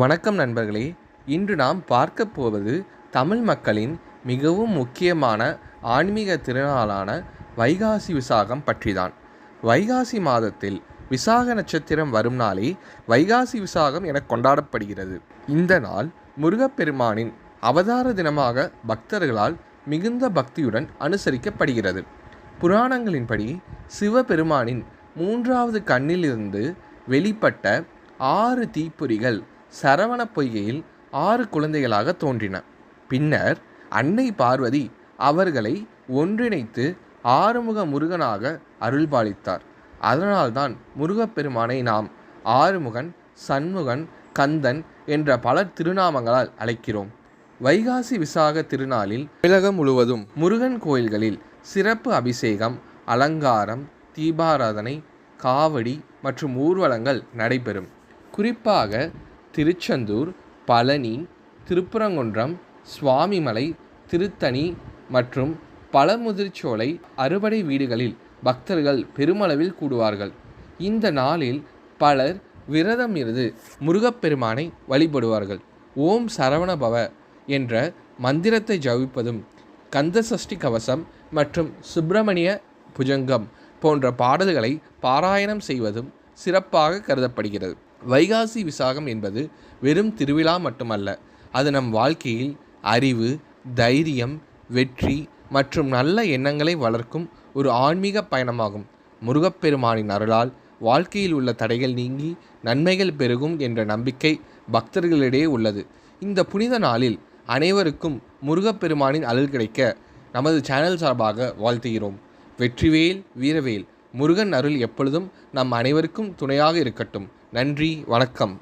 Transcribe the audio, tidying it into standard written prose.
வணக்கம் நண்பர்களே. இன்று நாம் பார்க்க போவது தமிழ் மக்களின் மிகவும் முக்கியமான ஆன்மீக திருநாளான வைகாசி விசாகம் பற்றிதான். வைகாசி மாதத்தில் விசாக நட்சத்திரம் வரும் நாளே வைகாசி விசாகம் என கொண்டாடப்படுகிறது. இந்த நாள் முருகப்பெருமானின் அவதார தினமாக பக்தர்களால் மிகுந்த பக்தியுடன் அனுசரிக்கப்படுகிறது. புராணங்களின்படி சிவபெருமானின் மூன்றாவது கண்ணிலிருந்து வெளிப்பட்ட 6 தீப்பொறிகள் சரவண பொய்கையில் 6 குழந்தைகளாக தோன்றின. பின்னர் அன்னை பார்வதி அவர்களை ஒன்றிணைத்து ஆறுமுக முருகனாக அருள்பாலித்தார். அதனால்தான் முருகப்பெருமானை நாம் ஆறுமுகன், சண்முகன், கந்தன் என்ற பல திருநாமங்களால் அழைக்கிறோம். வைகாசி விசாக திருநாளில் தமிழகம் முழுவதும் முருகன் கோயில்களில் சிறப்பு அபிஷேகம், அலங்காரம், தீபாராதனை, காவடி மற்றும் ஊர்வலங்கள் நடைபெறும். குறிப்பாக திருச்செந்தூர், பழனி, திருப்பரங்குன்றம், சுவாமிமலை, திருத்தணி மற்றும் பழமுதிர்ச்சோலை அறுபடை வீடுகளில் பக்தர்கள் பெருமளவில் கூடுவார்கள். இந்த நாளில் பலர் விரதம் இருந்து முருகப்பெருமானை வழிபடுவார்கள். ஓம் சரவணபவ என்ற மந்திரத்தை ஜபிப்பதும், கந்தசஷ்டி கவசம் மற்றும் சுப்பிரமணிய புஜங்கம் போன்ற பாடல்களை பாராயணம் செய்வதும் சிறப்பாக கருதப்படுகிறது. வைகாசி விசாகம் என்பது வெறும் திருவிழா மட்டுமல்ல, அது நம் வாழ்க்கையில் அறிவு, தைரியம், வெற்றி மற்றும் நல்ல எண்ணங்களை வளர்க்கும் ஒரு ஆன்மீக பயணமாகும். முருகப்பெருமானின் அருளால் வாழ்க்கையில் உள்ள தடைகள் நீங்கி நன்மைகள் பெருகும் என்ற நம்பிக்கை பக்தர்களிடையே உள்ளது. இந்த புனித நாளில் அனைவருக்கும் முருகப்பெருமானின் அருள் கிடைக்க நமது சேனல் சார்பாக வாழ்த்துகிறோம். வெற்றிவேல் வீரவேல். முருகன் அருள் எப்பொழுதும் நம் அனைவருக்கும் துணையாக இருக்கட்டும். நன்றி, வணக்கம்.